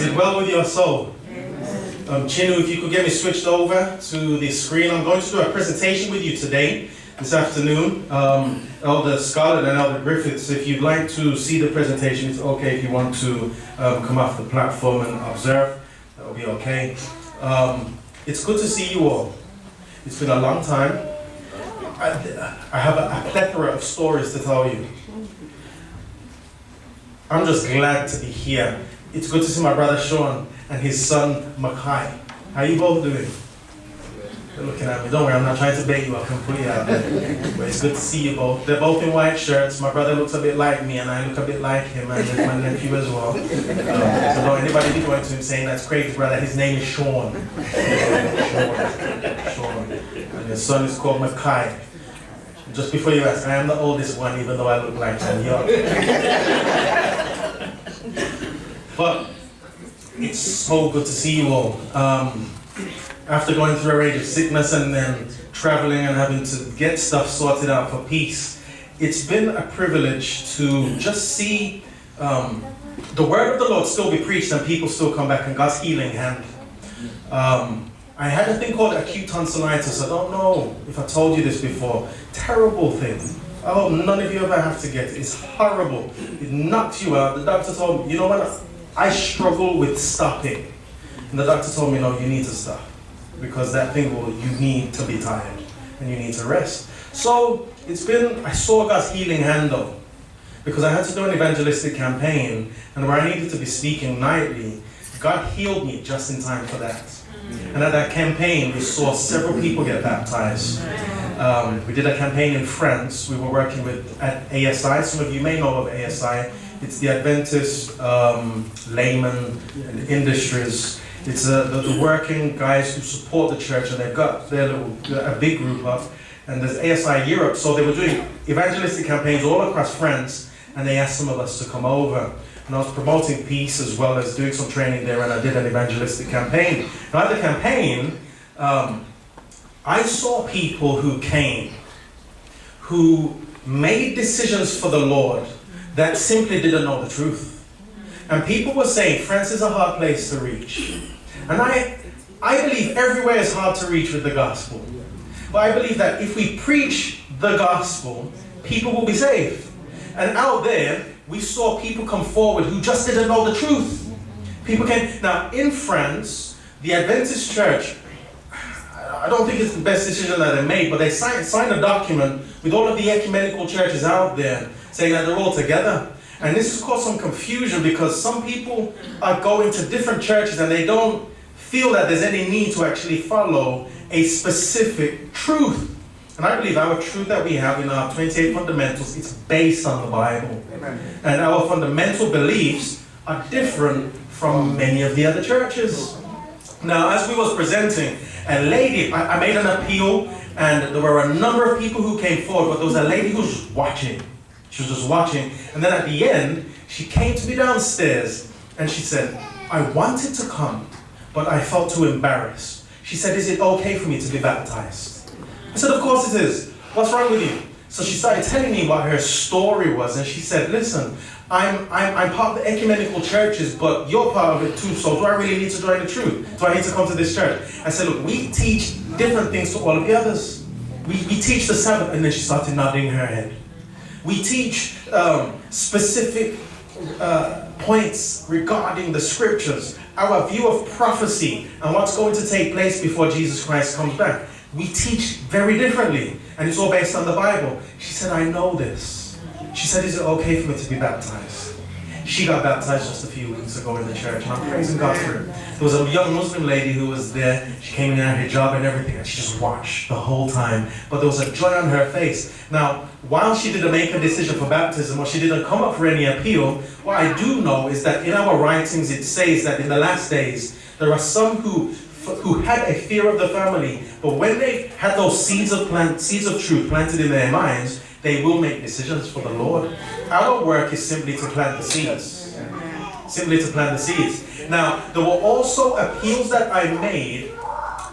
it well with your soul? Chinu, if you could get me switched over to the screen. I'm going to do a presentation with you today, this afternoon. Elder Scarlett and Elder Griffiths, if you'd like to see the presentation, it's okay. If you want to come off the platform and observe, that will be okay. It's good to see you all. It's been a long time. I have a plethora of stories to tell you. I'm just glad to be here. It's good to see my brother Sean and his son Mackay. How are you both doing? They're looking at me. Don't worry, I'm not trying to bait you up and put you out there. But it's good to see you both. They're both in white shirts. My brother looks a bit like me and I look a bit like him, and there's my nephew as well. So don't anybody be going to him saying that's crazy, brother. His name is Sean. Sean. And his son is called Mackay. Just before you ask, I am the oldest one, even though I look like I'm young. But it's so good to see you all. After going through a range of sickness and then traveling and having to get stuff sorted out for peace, it's been a privilege to just see the word of the Lord still be preached and people still come back in God's healing hand. I had a thing called acute tonsillitis. I don't know if I told you this before. Terrible thing. I hope none of you ever have to get it. It's horrible. It knocks you out. The doctor told me, you know what? I struggle with stopping. And the doctor told me, no, you need to stop. Because that thing you need to be tired. And you need to rest. So I saw God's healing hand though. Because I had to do an evangelistic campaign. And where I needed to be speaking nightly, God healed me just in time for that. And at that campaign, we saw several people get baptized. We did a campaign in France. We were working at ASI. Some of you may know of ASI. It's the Adventist laymen and industries. It's the working guys who support the church, and they've got a big group up. And there's ASI Europe. So they were doing evangelistic campaigns all across France, and they asked some of us to come over. And I was promoting peace as well as doing some training there, and I did an evangelistic campaign. Now at the campaign, I saw people who came, who made decisions for the Lord that simply didn't know the truth. And people were saying, France is a hard place to reach. And I believe everywhere is hard to reach with the gospel. But I believe that if we preach the gospel, people will be saved. And out there, we saw people come forward who just didn't know the truth. People came. Now, in France, the Adventist church, I don't think it's the best decision that they made, but they signed a document with all of the ecumenical churches out there saying that they're all together. And this has caused some confusion because some people are going to different churches and they don't feel that there's any need to actually follow a specific truth. And I believe our truth that we have in our 28 fundamentals, it's based on the Bible. Amen. And our fundamental beliefs are different from many of the other churches. Now, as we was presenting, a lady, I made an appeal, and there were a number of people who came forward, but there was a lady who was just watching. She was just watching. And then at the end, she came to me downstairs, and she said, I wanted to come, but I felt too embarrassed. She said, is it okay for me to be baptized? I said, of course it is. What's wrong with you? So she started telling me what her story was, and she said, listen, I'm part of the ecumenical churches, but you're part of it too, so do I really need to join the truth? Do I need to come to this church? I said, look, we teach different things to all of the others. We teach the Sabbath, and then she started nodding her head. We teach specific points regarding the scriptures, our view of prophecy, and what's going to take place before Jesus Christ comes back. We teach very differently, and it's all based on the Bible. She said, I know this. She said, is it okay for me to be baptized? She got baptized just a few weeks ago in the church, and I'm praising God for it. There was a young Muslim lady who was there. She came in her hijab and everything, and she just watched the whole time. But there was a joy on her face. Now, while she didn't make a decision for baptism, or she didn't come up for any appeal, what I do know is that in our writings it says that in the last days, there are some who had a fear of the family, but when they had those seeds of truth planted in their minds, they will make decisions for the Lord. Our work is simply to plant the seeds. Simply to plant the seeds. Now, there were also appeals that I made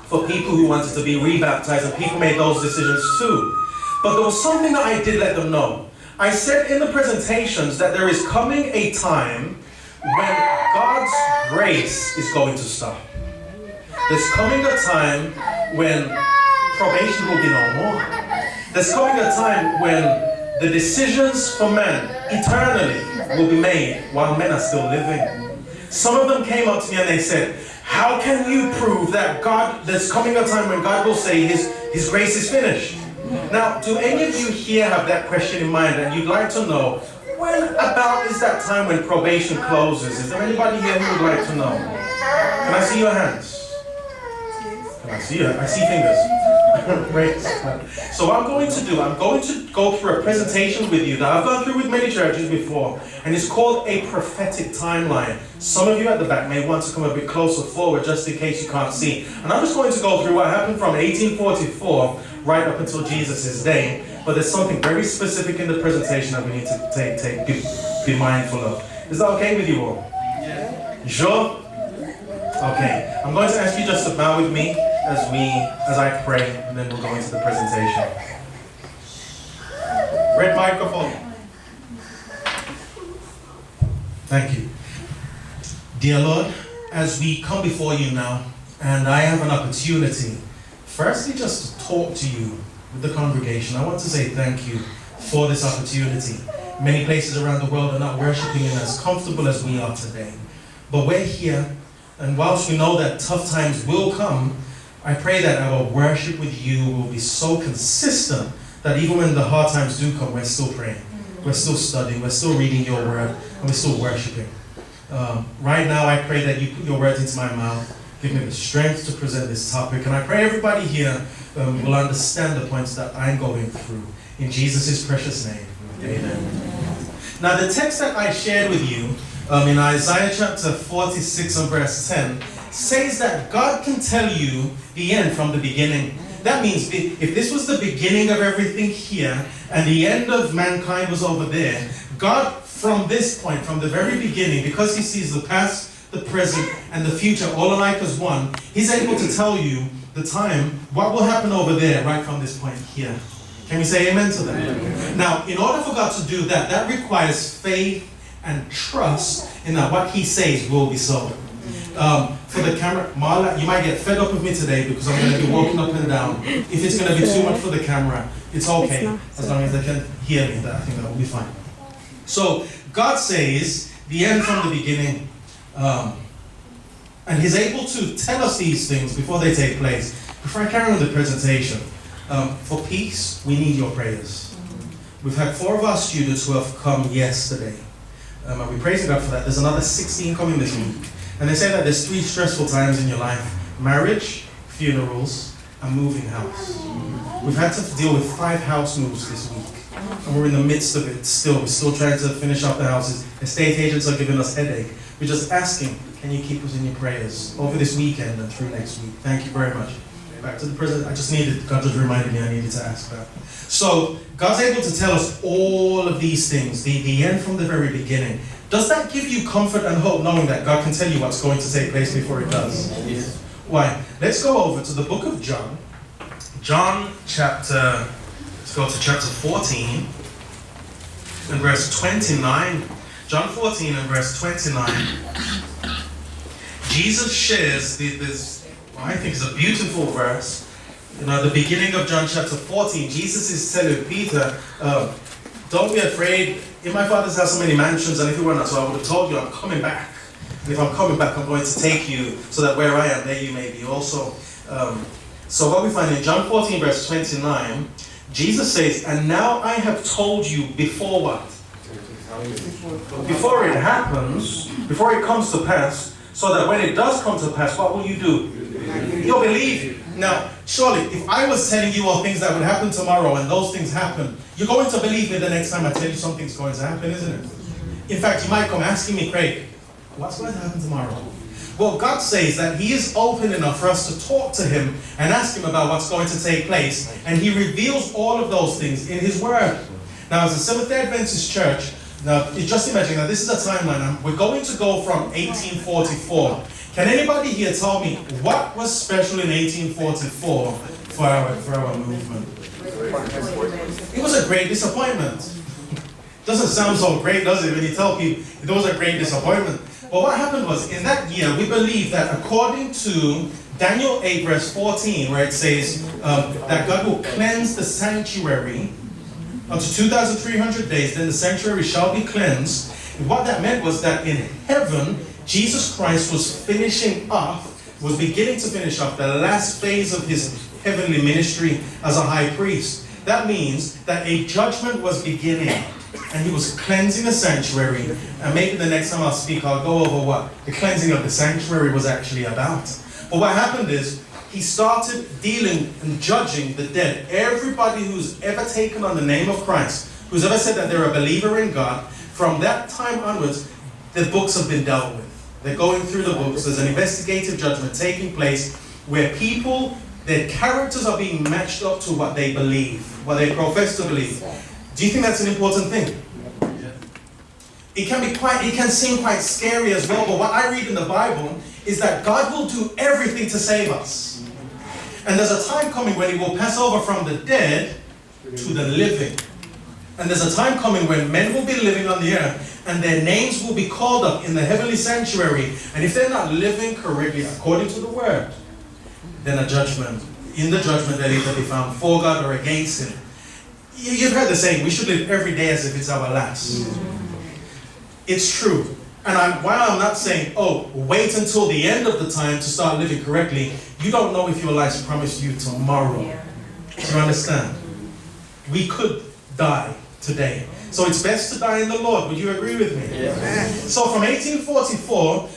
for people who wanted to be rebaptized, and people made those decisions too. But there was something that I did let them know. I said in the presentations that there is coming a time when God's grace is going to stop. There's coming a time when probation will be no more. There's coming a time when the decisions for men eternally will be made while men are still living. Some of them came up to me and they said, how can you prove that God, there's coming a time when God will say his grace is finished? Now, do any of you here have that question in mind and you'd like to know, when about is that time when probation closes? Is there anybody here who would like to know? Can I see your hands? Can I see you? I see fingers. Great. So what I'm going to do, I'm going to go through a presentation with you that I've gone through with many churches before, and it's called a prophetic timeline. Some of you at the back may want to come a bit closer forward just in case you can't see. And I'm just going to go through what happened from 1844 right up until Jesus' day, but there's something very specific in the presentation that we need to be mindful of. Is that okay with you all? Yeah. You sure? Okay. I'm going to ask you just to bow with me as I pray, and then we'll go into the presentation. Red microphone. Thank you. Dear Lord, as we come before you now, and I have an opportunity, firstly just to talk to you with the congregation, I want to say thank you for this opportunity. Many places around the world are not worshiping in as comfortable as we are today. But we're here, and whilst we know that tough times will come, I pray that our worship with you will be so consistent that even when the hard times do come, we're still praying, we're still studying, we're still reading your word, and we're still worshiping. Right now, I pray that you put your words into my mouth, give me the strength to present this topic, and I pray everybody here will understand the points that I'm going through. In Jesus' precious name, amen. Now, the text that I shared with you in Isaiah chapter 46 and verse 10 says that God can tell you the end from the beginning. That means if this was the beginning of everything here and the end of mankind was over there, God from this point, from the very beginning, because he sees the past, the present, and the future all alike as one, he's able to tell you the time, what will happen over there right from this point here. Can we say amen to that? Amen. Now, in order for God to do that, that requires faith and trust in that what he says will be so. For the camera, Marla, you might get fed up with me today because I'm going to be walking up and down. If it's going to be too much for the camera, it's okay. As long as they can hear me, I think that will be fine. So, God says the end from the beginning. And he's able to tell us these things before they take place. Before I carry on the presentation, for peace, we need your prayers. We've had 4 of our students who have come yesterday. And we're praising God for that. There's another 16 coming this week. And they say that there's 3 stressful times in your life: marriage, funerals, and moving house. We've had to deal with 5 house moves this week. And we're in the midst of it still. We're still trying to finish up the houses. Estate agents are giving us headache. We're just asking, can you keep us in your prayers over this weekend and through next week? Thank you very much. Back to the present. God just reminded me I needed to ask that. So, God's able to tell us all of these things, the end from the very beginning. Does that give you comfort and hope knowing that God can tell you what's going to take place before it does? Yes. Why? Let's go over to the book of John. Let's go to chapter 14 and verse 29. John 14 and verse 29. Jesus shares this, I think it's a beautiful verse. You know, at the beginning of John chapter 14, Jesus is telling Peter, don't be afraid. In my Father's house so many mansions, and if it were not so, I would have told you I'm coming back. And if I'm coming back, I'm going to take you so that where I am, there you may be also. So what we find in John 14 verse 29, Jesus says, and now I have told you before what? Before it happens, before it comes to pass, so that when it does come to pass, what will you do? You'll believe. Now, surely, if I was telling you all things that would happen tomorrow and those things happen, you're going to believe me the next time I tell you something's going to happen, isn't it? In fact, you might come asking me, Craig, what's going to happen tomorrow? Well, God says that he is open enough for us to talk to him and ask him about what's going to take place. And he reveals all of those things in his word. Now, as a Seventh-day Adventist church, now, just imagine that this is a timeline. We're going to go from 1844. Can anybody here tell me what was special in 1844 for our movement? It was a great disappointment. Doesn't sound so great, does it, when you tell people it was a great disappointment. But what happened was, in that year, we believe that according to Daniel 8 verse 14, where it says that God will cleanse the sanctuary unto 2,300 days, then the sanctuary shall be cleansed. And what that meant was that in heaven, Jesus Christ was beginning to finish off the last phase of his heavenly ministry as a high priest. That means that a judgment was beginning, and he was cleansing the sanctuary. And maybe the next time I'll speak, I'll go over what the cleansing of the sanctuary was actually about. But what happened is, he started dealing and judging the dead. Everybody who's ever taken on the name of Christ, who's ever said that they're a believer in God, from that time onwards, the books have been dealt with. They're going through the books. There's an investigative judgment taking place where people, their characters are being matched up to what they believe, what they profess to believe. Do you think that's an important thing? It can seem quite scary as well, but what I read in the Bible is that God will do everything to save us. And there's a time coming when he will pass over from the dead to the living. And there's a time coming when men will be living on the earth and their names will be called up in the heavenly sanctuary. And if they're not living correctly according to the word, then in the judgment they'll either be found for God or against him. You've heard the saying, we should live every day as if it's our last. It's true. And while I'm not saying, wait until the end of the time to start living correctly, you don't know if your life's promised you tomorrow. Do you understand? We could die today. So it's best to die in the Lord. Would you agree with me? Yeah. So from 1844,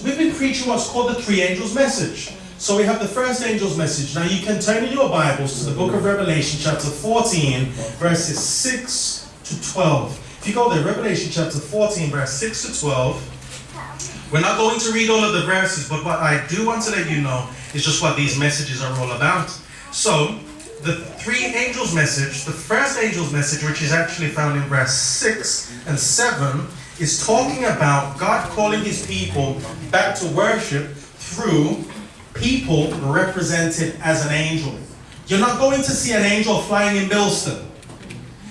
we've been preaching what's called the three angels message. So we have the first angel's message. Now you can turn in your Bibles to the book of Revelation, chapter 14, verses 6 to 12. If you go there, Revelation chapter 14, verse 6 to 12, we're not going to read all of the verses, but what I do want to let you know is just what these messages are all about. So, the three angels message, the first angel's message, which is actually found in verse 6 and 7, is talking about God calling his people back to worship through people represented as an angel. You're not going to see an angel flying in Bilston.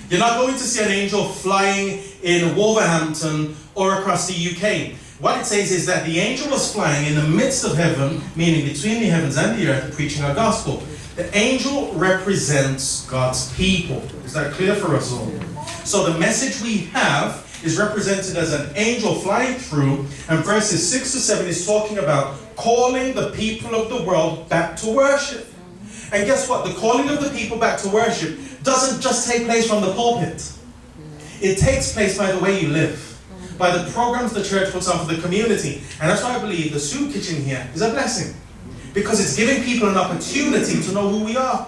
You're not going to see an angel flying in Wolverhampton or across the UK. What it says is that the angel was flying in the midst of heaven, meaning between the heavens and the earth, preaching our gospel. The angel represents God's people. Is that clear for us all? So the message we have is represented as an angel flying through, and verses 6 to 7 is talking about calling the people of the world back to worship. And guess what? The calling of the people back to worship doesn't just take place from the pulpit. It takes place by the way you live, by the programs the church puts on for the community. And that's why I believe the soup kitchen here is a blessing, because it's giving people an opportunity to know who we are.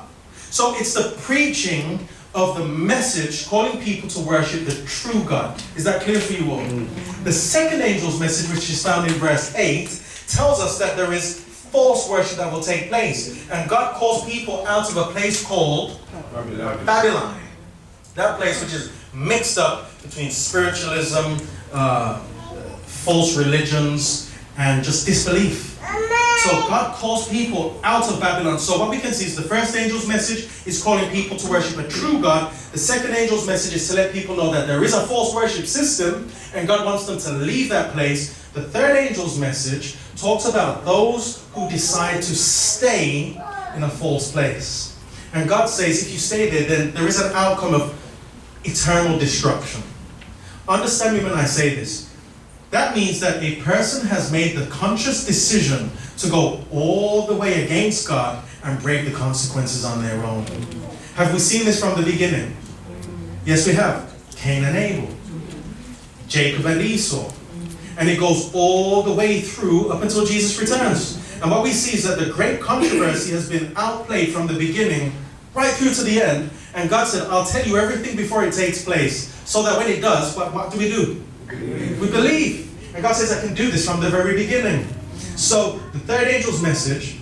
So it's the preaching of the message calling people to worship the true God. Is that clear for you all? The second angel's message, which is found in verse 8, tells us that there is false worship that will take place. And God calls people out of a place called Babylon. That place which is mixed up between spiritualism, false religions, and just disbelief. So God calls people out of Babylon. So what we can see is the first angel's message is calling people to worship a true God. The second angel's message is to let people know that there is a false worship system and God wants them to leave that place. The third angel's message talks about those who decide to stay in a false place. And God says if you stay there, then there is an outcome of eternal destruction. Understand me when I say this. That means that a person has made the conscious decision to go all the way against God and break the consequences on their own. Have we seen this from the beginning? Yes, we have. Cain and Abel, Jacob and Esau. And it goes all the way through up until Jesus returns. And what we see is that the great controversy has been outplayed from the beginning right through to the end. And God said, I'll tell you everything before it takes place, so that when it does, what do? We believe. And God says, I can do this from the very beginning. So the third angel's message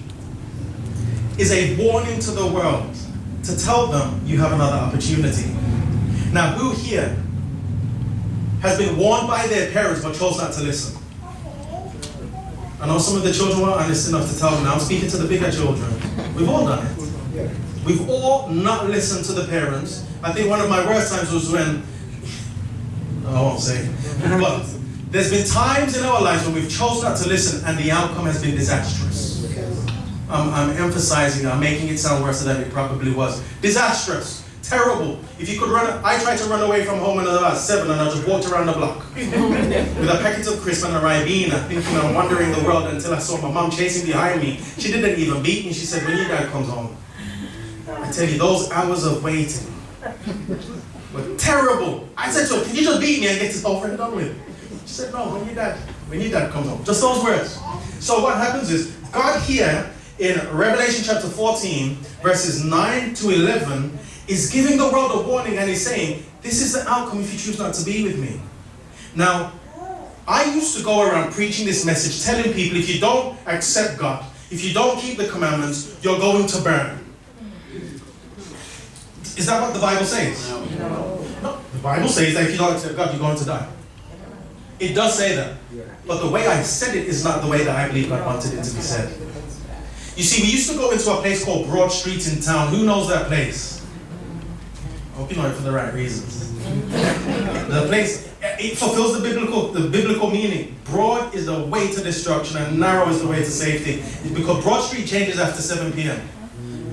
is a warning to the world to tell them you have another opportunity. Now, who here has been warned by their parents but chose not to listen? I know some of the children weren't honest enough to tell them. Now I'm speaking to the bigger children. We've all done it. We've all not listened to the parents. I think one of my worst times was when I won't say. But there's been times in our lives when we've chosen not to listen and the outcome has been disastrous. I'm emphasizing, I'm making it sound worse than it probably was. Disastrous. Terrible. If you could run, I tried to run away from home when I was 7 and I just walked around the block with a packet of crisps and a Ribena, thinking I'm wandering the world until I saw my mom chasing behind me. She didn't even beat me. She said, when your dad comes home. I tell you, those hours of waiting were terrible. I said to her, can you just beat me and get this over and done with? She said, no, when your dad comes home. Just those words. So what happens is, God here in Revelation chapter 14, verses 9 to 11, is giving the world a warning, and he's saying, this is the outcome if you choose not to be with me. Now, I used to go around preaching this message, telling people if you don't accept God, if you don't keep the commandments, you're going to burn. Is that what the Bible says? No. The Bible says that if you don't accept God, you're going to die. It does say that. But the way I said it is not the way that I believe God wanted it to be said. You see, we used to go into a place called Broad Street in town. Who knows that place? I hope you know it for the right reasons. The place, it fulfills the biblical meaning. Broad is the way to destruction and narrow is the way to safety. Because Broad Street changes after 7 p.m.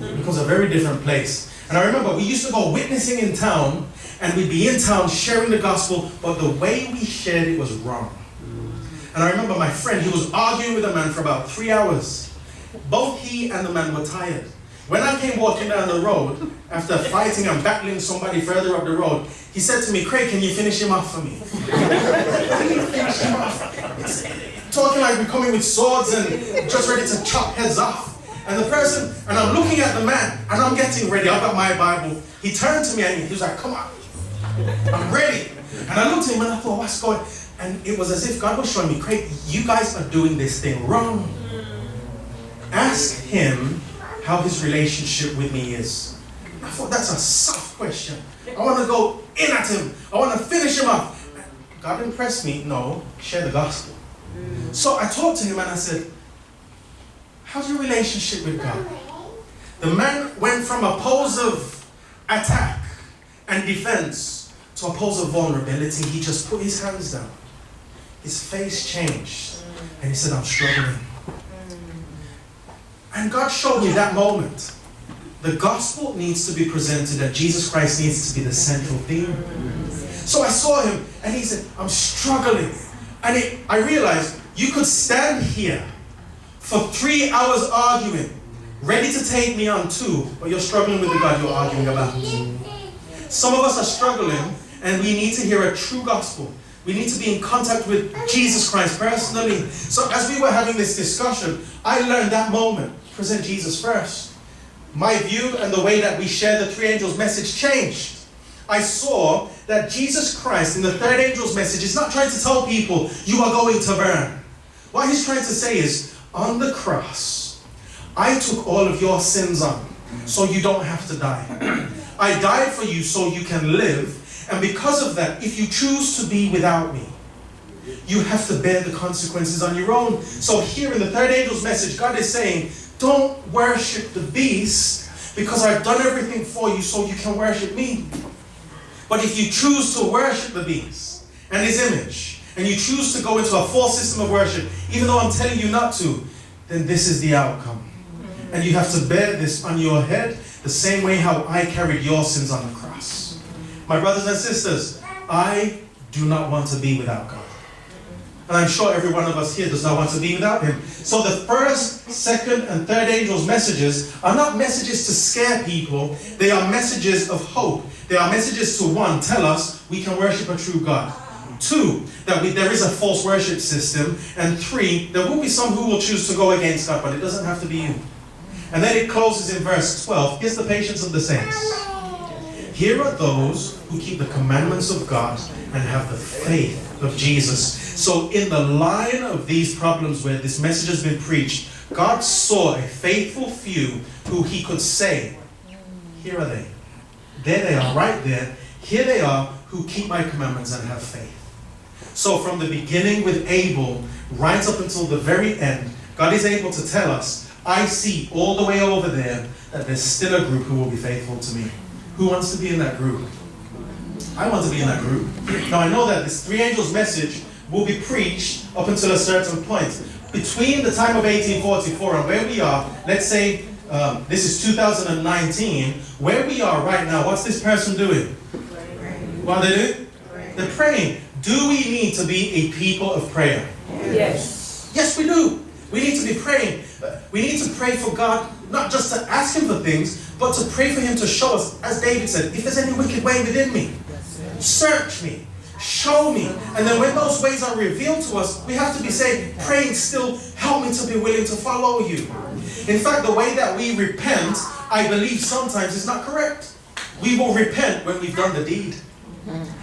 It becomes a very different place. And I remember we used to go witnessing in town, and we'd be in town sharing the gospel, but the way we shared it was wrong. And I remember my friend, he was arguing with a man for about 3 hours. Both he and the man were tired. When I came walking down the road, after fighting and battling somebody further up the road, he said to me, Craig, can you finish him off for me? Can you finish him off? Talking like we're coming with swords and just ready to chop heads off. And the person, and I'm looking at the man, and I'm getting ready. I've got my Bible. He turned to me and he was like, come on, I'm ready. And I looked at him and I thought, what's going on? And it was as if God was showing me, Craig, you guys are doing this thing wrong. Ask him how his relationship with me is. I thought that's a soft question. I want to go in at him. I want to finish him off. God impressed me. No, share the gospel. So I talked to him and I said, how's your relationship with God? The man went from a pose of attack and defense to a pose of vulnerability. He just put his hands down. His face changed. And he said, I'm struggling. And God showed me that moment. The gospel needs to be presented and Jesus Christ needs to be the central theme. So I saw him and he said, I'm struggling. And I realized you could stand here for 3 hours arguing, ready to take me on too, but you're struggling with the God you're arguing about. Some of us are struggling and we need to hear a true gospel. We need to be in contact with Jesus Christ personally. So as we were having this discussion, I learned that moment. Present Jesus first. My view and the way that we share the three angels' message changed. I saw that Jesus Christ in the third angel's message is not trying to tell people you are going to burn. What he's trying to say is, on the cross, I took all of your sins on so you don't have to die. I died for you so you can live. And because of that, if you choose to be without me, you have to bear the consequences on your own. So here in the third angel's message, God is saying, don't worship the beast because I've done everything for you so you can worship me. But if you choose to worship the beast and his image, and you choose to go into a false system of worship, even though I'm telling you not to, then this is the outcome. And you have to bear this on your head the same way how I carried your sins on the cross. My brothers and sisters, I do not want to be without God. And I'm sure every one of us here does not want to be without him. So the first, second, and third angel's messages are not messages to scare people. They are messages of hope. They are messages to, one, tell us we can worship a true God. Two, that there is a false worship system. And three, there will be some who will choose to go against God, but it doesn't have to be you. And then it closes in verse 12. Here's the patience of the saints. Here are those who keep the commandments of God and have the faith of Jesus. So in the line of these problems where this message has been preached, God saw a faithful few who he could say, here are they. There they are, right there. Here they are who keep my commandments and have faith. So from the beginning with Abel, right up until the very end, God is able to tell us, I see all the way over there that there's still a group who will be faithful to me. Who wants to be in that group? I want to be in that group. Now I know that this 3 angels message will be preached up until a certain point. Between the time of 1844 and where we are, let's say this is 2019, where we are right now, what's this person doing? What are they doing? They're praying. Do we need to be a people of prayer? Yes. Yes, we do. We need to be praying. We need to pray for God, not just to ask Him for things, but to pray for Him to show us, as David said, if there's any wicked way within me, search me, show me. And then when those ways are revealed to us, we have to be saying, praying still, help me to be willing to follow you. In fact, the way that we repent, I believe sometimes is not correct. We will repent when we've done the deed.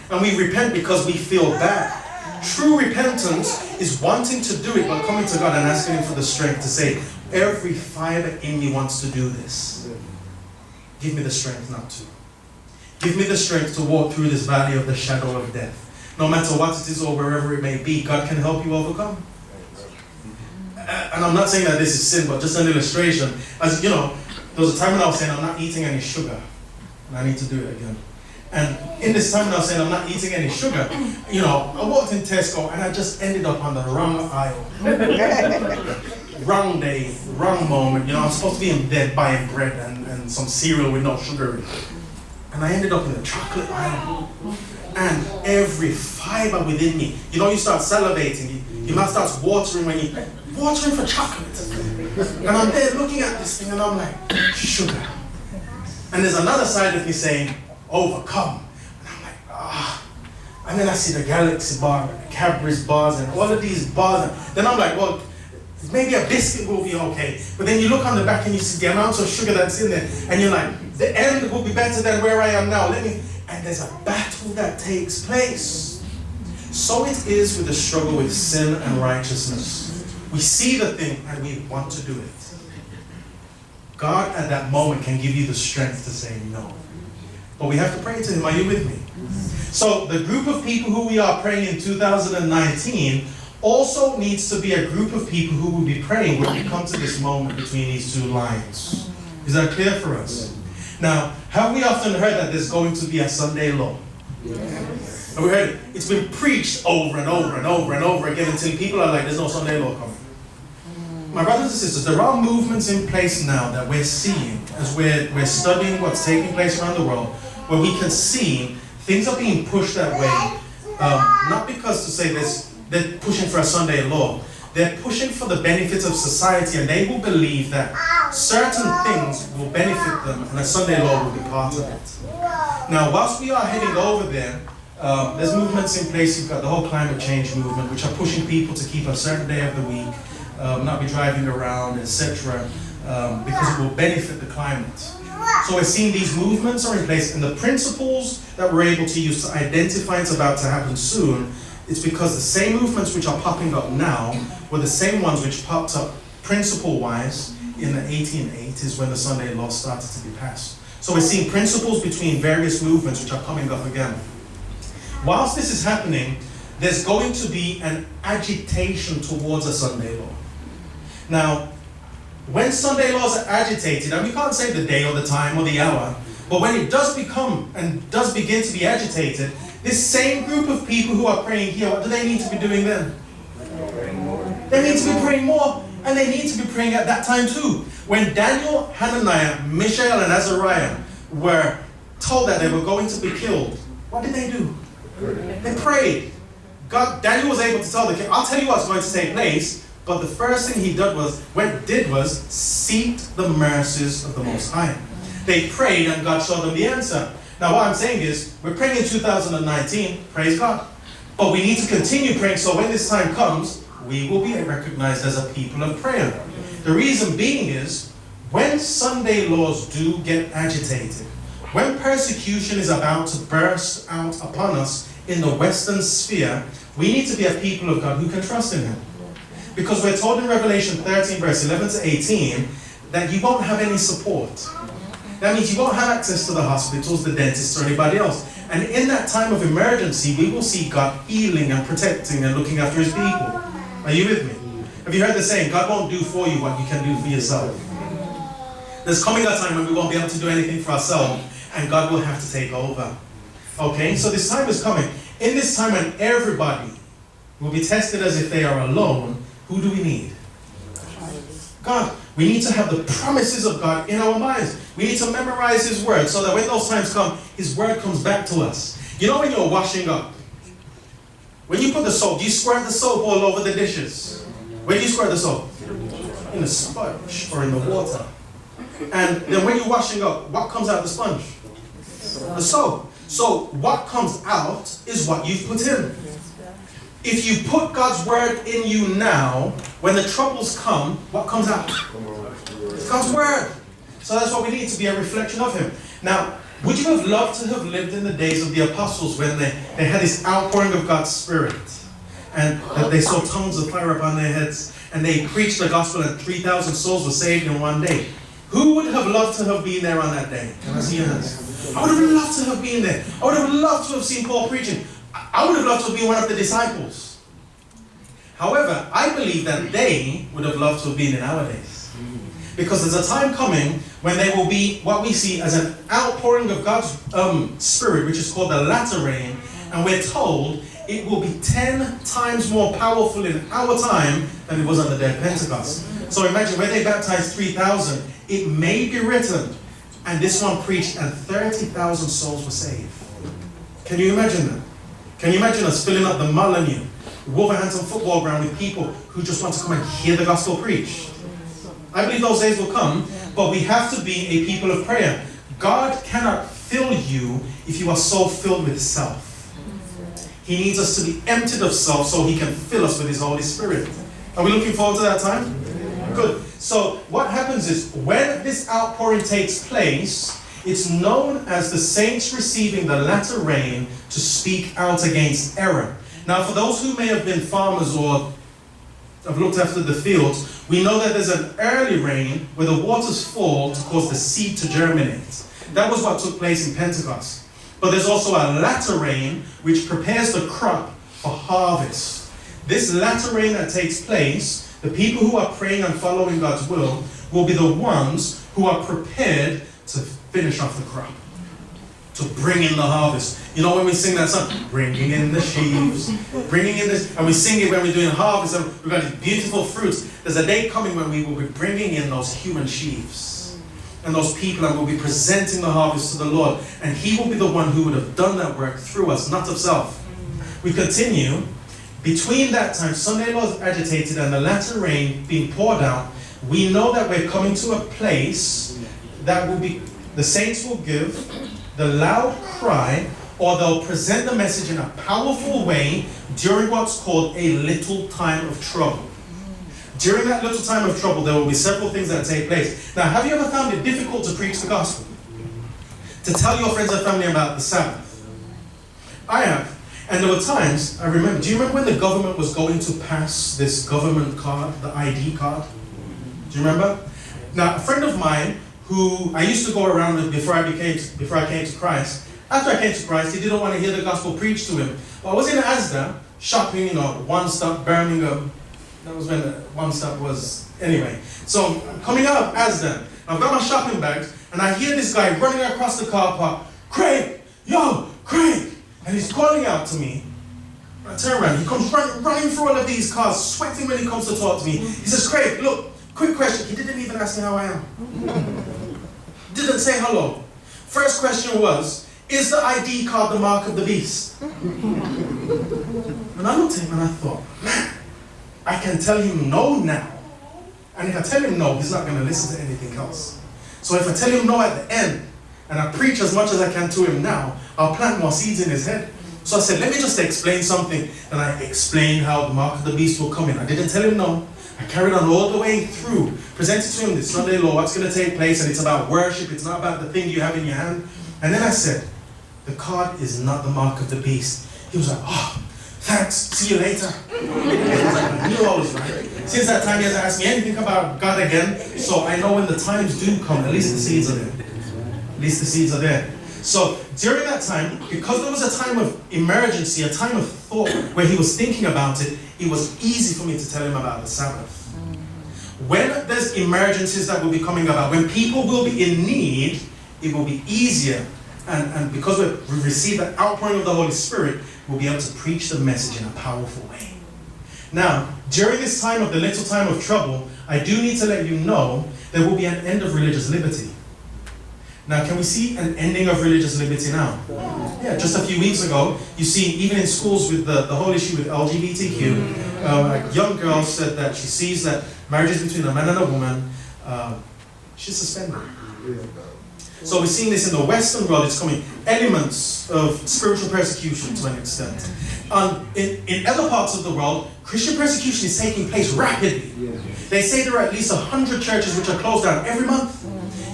And we repent because we feel bad. True repentance is wanting to do it, but coming to God and asking Him for the strength to say, every fiber in me wants to do this. Give me the strength not to. Give me the strength to walk through this valley of the shadow of death. No matter what it is or wherever it may be, God can help you overcome. And I'm not saying that this is sin, but just an illustration. As you know, there was a time when I was saying I'm not eating any sugar. And I need to do it again. And in this time when I was saying I'm not eating any sugar, you know, I walked in Tesco and I just ended up on the wrong aisle. Wrong day, wrong moment. You know, I'm supposed to be in bed buying bread and some cereal with no sugar in it. And I ended up in the chocolate aisle. And every fiber within me, you know, you start salivating. Your mouth starts watering when you're watering for chocolate. And I'm there looking at this thing and I'm like, sugar. And there's another side of me saying, overcome. And I'm like, ah. And then I see the Galaxy bar, the Cadbury's bars, and all of these bars. And then I'm like, well, maybe a biscuit will be okay. But then you look on the back and you see the amount of sugar that's in there. And you're like, the end will be better than where I am now. And there's a battle that takes place. So it is with the struggle with sin and righteousness. We see the thing and we want to do it. God at that moment can give you the strength to say no. But we have to pray to Him. Are you with me? So the group of people who we are praying in 2019 also needs to be a group of people who will be praying when we come to this moment between these two lines. Is that clear for us? Now, have we often heard that there's going to be a Sunday law? Yes. Have we heard it? It's been preached over and over and over and over again until people are like, there's no Sunday law coming. My brothers and sisters, there are movements in place now that we're seeing as we're studying what's taking place around the world, where we can see things are being pushed that way, not because to say they're pushing for a Sunday law. They're pushing for the benefits of society, and they will believe that certain things will benefit them, and a Sunday law will be part of it. Now, whilst we are heading over there, there's movements in place. You've got the whole climate change movement, which are pushing people to keep a certain day of the week, not be driving around, etc., because it will benefit the climate. So we're seeing these movements are in place, and the principles that we're able to use to identify it's about to happen soon, it's because the same movements which are popping up now were the same ones which popped up principle-wise in the 1880s when the Sunday law started to be passed. So we're seeing principles between various movements which are coming up again. Whilst this is happening, there's going to be an agitation towards a Sunday law. Now, when Sunday laws are agitated, and we can't say the day or the time or the hour, but when it does become and does begin to be agitated, this same group of people who are praying here, what do they need to be doing then? They need to be praying more, and they need to be praying at that time too. When Daniel, Hananiah, Mishael, and Azariah were told that they were going to be killed, what did they do? They prayed. Daniel was able to tell the king, I'll tell you what's going to take place, but the first thing he did was seek the mercies of the Most High. They prayed and God showed them the answer. Now what I'm saying is, we're praying in 2019, praise God. But we need to continue praying so when this time comes, we will be recognized as a people of prayer. The reason being is, when Sunday laws do get agitated, when persecution is about to burst out upon us in the Western sphere, we need to be a people of God who can trust in Him. Because we're told in Revelation 13, verse 11 to 18, that you won't have any support. That means you won't have access to the hospitals, the dentists, or anybody else. And in that time of emergency, we will see God healing and protecting and looking after His people. Are you with me? Have you heard the saying, God won't do for you what you can do for yourself? There's coming a time when we won't be able to do anything for ourselves, and God will have to take over. Okay, so this time is coming. In this time when everybody will be tested as if they are alone, who do we need? God. We need to have the promises of God in our minds. We need to memorize His word so that when those times come, His word comes back to us. You know when you're washing up, when you put the soap, do you squirt the soap all over the dishes? Where do you squirt the soap? In the sponge or in the water. And then when you're washing up, what comes out the sponge? The soap. So what comes out is what you've put in. If you put God's word in you now, when the troubles come, what comes out? God's word. So that's what we need, to be a reflection of Him. Now, would you have loved to have lived in the days of the apostles when they had this outpouring of God's Spirit, and that they saw tongues of fire upon their heads, and they preached the gospel and 3,000 souls were saved in one day? Who would have loved to have been there on that day? Can I see your hands? I would have loved to have been there. I would have loved to have seen Paul preaching. I would have loved to have been one of the disciples. However, I believe that they would have loved to have been in our days. Because there's a time coming when there will be what we see as an outpouring of God's Spirit, which is called the latter rain. And we're told it will be 10 times more powerful in our time than it was on the day of Pentecost. So imagine when they baptized 3,000, it may be written, and this one preached and 30,000 souls were saved. Can you imagine that? Can you imagine us filling up the Molyneux, Wolverhampton football ground with people who just want to come and hear the gospel preached? I believe those days will come, but we have to be a people of prayer. God cannot fill you if you are so filled with self. He needs us to be emptied of self so He can fill us with His Holy Spirit. Are we looking forward to that time? Good. So what happens is, when this outpouring takes place, it's known as the saints receiving the latter rain to speak out against error. Now, for those who may have been farmers or have looked after the fields, we know that there's an early rain where the waters fall to cause the seed to germinate. That was what took place in Pentecost. But there's also a latter rain which prepares the crop for harvest. This latter rain that takes place, the people who are praying and following God's will be the ones who are prepared to finish off the crop, to bring in the harvest. You know when we sing that song, bringing in the sheaves, bringing in this, and we sing it when we're doing harvest, and we've got these beautiful fruits. There's a day coming when we will be bringing in those human sheaves and those people, and we'll be presenting the harvest to the Lord, and He will be the one who would have done that work through us, not of self. We continue. Between that time, Sunday law is agitated and the latter rain being poured out, we know that we're coming to a place that will be, the saints will give the loud cry, or they'll present the message in a powerful way during what's called a little time of trouble. During that little time of trouble, there will be several things that take place. Now, have you ever found it difficult to preach the gospel? To tell your friends and family about the Sabbath? I have. And there were times, I remember, do you remember when the government was going to pass this government card, the ID card? Do you remember? Now, a friend of mine who I used to go around with before I came to Christ, after I came to Christ, he didn't want to hear the gospel preached to him. Well, I was in Asda, shopping, One Stop, Birmingham. That was when the One Stop was, anyway. So, I'm coming out of Asda, I've got my shopping bags, and I hear this guy running across the car park, Craig, yo, Craig! And he's calling out to me. I turn around, he comes running through all of these cars, sweating when he comes to talk to me. He says, Craig, look, quick question. He didn't even ask me how I am. Didn't say hello. First question was, is the ID card the mark of the beast? And I looked at him and I thought, man, I can tell him no now. And if I tell him no, he's not going to listen to anything else. So if I tell him no at the end, and I preach as much as I can to him now, I'll plant more seeds in his head. So I said, let me just explain something. And I explained how the mark of the beast will come in. I didn't tell him no. I carried on all the way through, presented to him this Sunday law, what's going to take place, and it's about worship, it's not about the thing you have in your hand. And then I said, the card is not the mark of the beast. He was like, oh, thanks, see you later. I knew I was right. Since that time, he hasn't asked me anything about God again, so I know when the times do come, at least the seeds are there. At least the seeds are there. So during that time, because there was a time of emergency, a time of thought where he was thinking about it, it was easy for me to tell him about the Sabbath. When there's emergencies that will be coming about, when people will be in need, it will be easier And because we receive the outpouring of the Holy Spirit, we'll be able to preach the message in a powerful way. Now, during this time of the little time of trouble, I do need to let you know there will be an end of religious liberty. Now, can we see an ending of religious liberty now? Yeah, just a few weeks ago, you see, even in schools with the whole issue with LGBTQ, a young girl said that she sees that marriages between a man and a woman, she's suspended. So we're seeing this in the Western world. It's coming elements of spiritual persecution to an extent. In other parts of the world, Christian persecution is taking place rapidly. They say there are at least 100 churches which are closed down every month.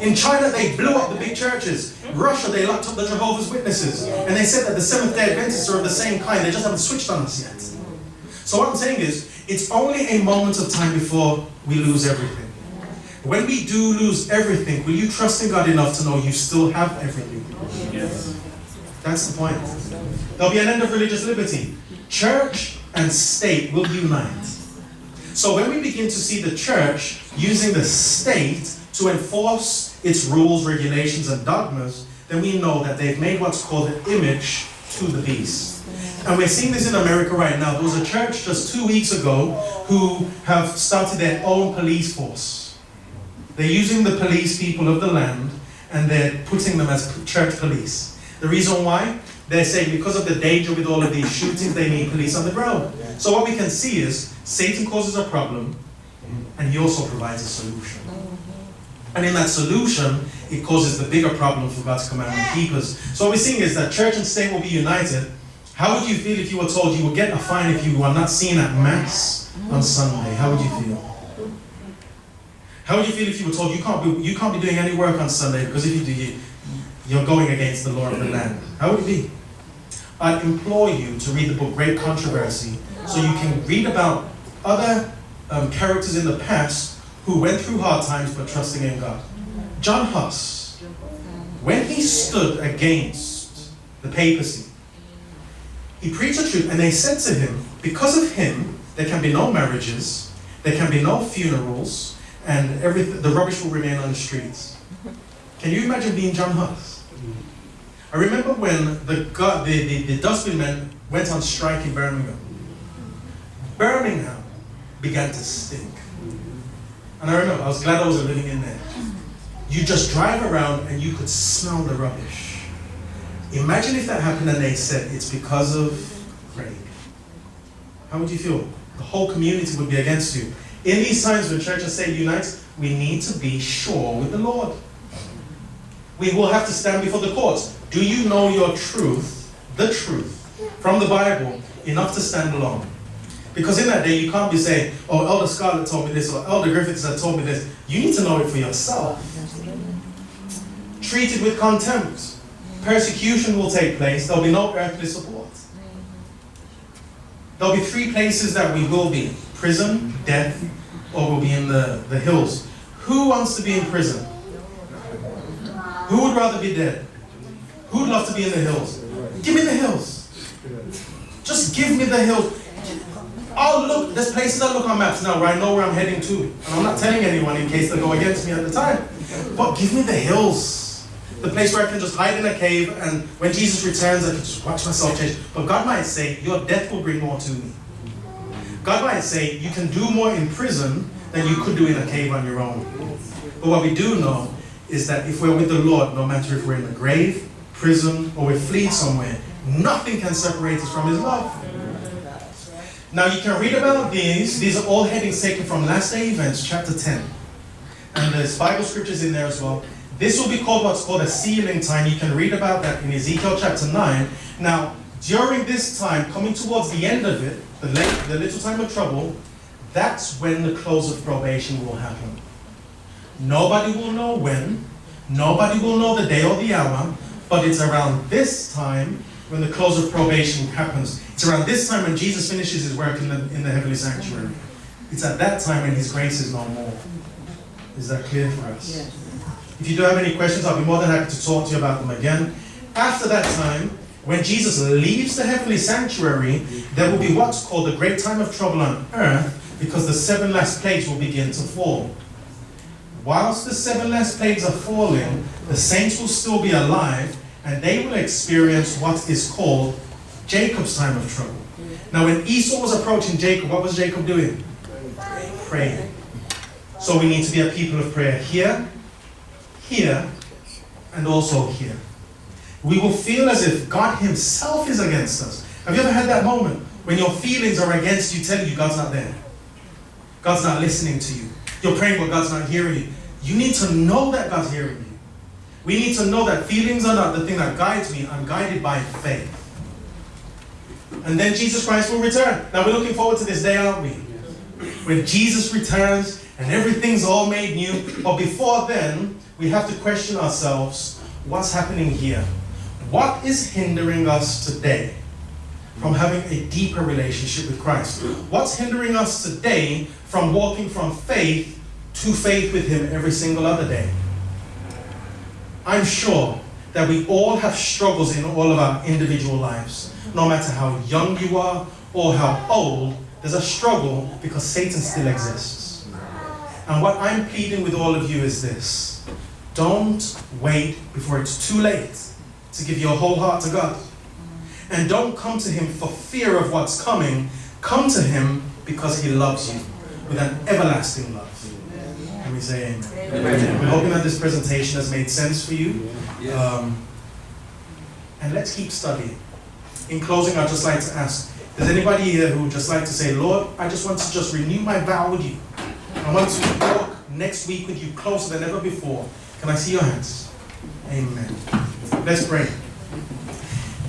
In China, they blew up the big churches. Russia, they locked up the Jehovah's Witnesses. And they said that the Seventh-day Adventists are of the same kind. They just haven't switched on us yet. So what I'm saying is, it's only a moment of time before we lose everything. When we do lose everything, will you trust in God enough to know you still have everything? Yes. That's the point. There'll be an end of religious liberty. Church and state will unite. So when we begin to see the church using the state to enforce its rules, regulations, and dogmas, then we know that they've made what's called an image to the beast. And we're seeing this in America right now. There was a church just 2 weeks ago who have started their own police force. They're using the police people of the land, and they're putting them as church police. The reason why? They're saying because of the danger with all of these shootings, they need police on the ground. So what we can see is Satan causes a problem, and he also provides a solution. And in that solution, it causes the bigger problem for God's commandment keepers. So what we're seeing is that church and state will be united. How would you feel if you were told you would get a fine if you are not seen at Mass on Sunday? How would you feel? How would you feel if you were told you can't be doing any work on Sunday because if you do, you're going against the law of the land? How would it be? I'd implore you to read the book Great Controversy so you can read about other characters in the past who went through hard times but trusting in God. John Huss, when he stood against the papacy, he preached the truth, and they said to him, because of him, there can be no marriages, there can be no funerals, and the rubbish will remain on the streets. Can you imagine being John Huss? I remember when the dustbin men went on strike in Birmingham. Birmingham began to stink. And I remember, I was glad I wasn't living in there. You just drive around and you could smell the rubbish. Imagine if that happened and they said it's because of Craig. How would you feel? The whole community would be against you. In these times when church and state unites, we need to be sure with the Lord. We will have to stand before the courts. Do you know your truth, the truth, from the Bible, enough to stand alone? Because in that day, you can't be saying, oh, Elder Scarlett told me this, or Elder Griffiths had told me this. You need to know it for yourself. Treated with contempt. Persecution will take place. There'll be no earthly support. There'll be 3 places that we will be. Prison, death, or we'll be in the hills. Who wants to be in prison? Who would rather be dead? Who would love to be in the hills? Give me the hills. Just give me the hills. Oh, look, there's places I look on maps now where I know where I'm heading to. And I'm not telling anyone in case they go against me at the time. But give me the hills. The place where I can just hide in a cave, and when Jesus returns, I can just watch myself change. But God might say, your death will bring more to me. God might say, you can do more in prison than you could do in a cave on your own. But what we do know is that if we're with the Lord, no matter if we're in the grave, prison, or we're fleeing somewhere, nothing can separate us from His love. Now you can read about these. These are all headings taken from Last Day Events, chapter 10. And there's Bible scriptures in there as well. This will be called what's called a sealing time. You can read about that in Ezekiel chapter 9. Now, during this time, coming towards the end of it, the little time of trouble, that's when the close of probation will happen. Nobody will know when. Nobody will know the day or the hour. But it's around this time when the close of probation happens. It's around this time when Jesus finishes His work in the heavenly sanctuary. It's at that time when His grace is no more. Is that clear for us? Yes. If you do have any questions, I'll be more than happy to talk to you about them again. After that time, when Jesus leaves the heavenly sanctuary, there will be what's called the great time of trouble on earth, because the 7 last plagues will begin to fall. Whilst the 7 last plagues are falling, the saints will still be alive, and they will experience what is called Jacob's time of trouble. Now, when Esau was approaching Jacob, what was Jacob doing? Praying. So we need to be a people of prayer here, here, and also here. We will feel as if God himself is against us. Have you ever had that moment when your feelings are against you, telling you God's not there? God's not listening to you. You're praying, but God's not hearing you. You need to know that God's hearing you. We need to know that feelings are not the thing that guides me. I'm guided by faith. And then Jesus Christ will return. Now we're looking forward to this day, aren't we? When Jesus returns and everything's all made new. But before then, we have to question ourselves, what's happening here? What is hindering us today from having a deeper relationship with Christ? What's hindering us today from walking from faith to faith with him every single other day? I'm sure that we all have struggles in all of our individual lives. No matter how young you are or how old, there's a struggle because Satan still exists. And what I'm pleading with all of you is this: don't wait before it's too late to give your whole heart to God. And don't come to him for fear of what's coming. Come to him because he loves you with an everlasting love. Can we say amen? Amen. We're hoping that this presentation has made sense for you. And let's keep studying. In closing, I'd just like to ask, does anybody here who would just like to say, Lord, I just want to just renew my vow with you. I want to walk next week with you closer than ever before. Can I see your hands? Amen. Let's pray.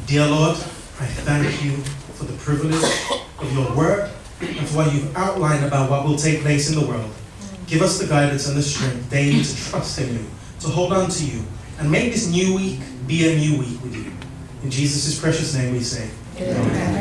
Dear Lord, I thank you for the privilege of your word and for what you've outlined about what will take place in the world. Give us the guidance and the strength daily to trust in you, to hold on to you, and make this new week be a new week with you. In Jesus' precious name we say, amen.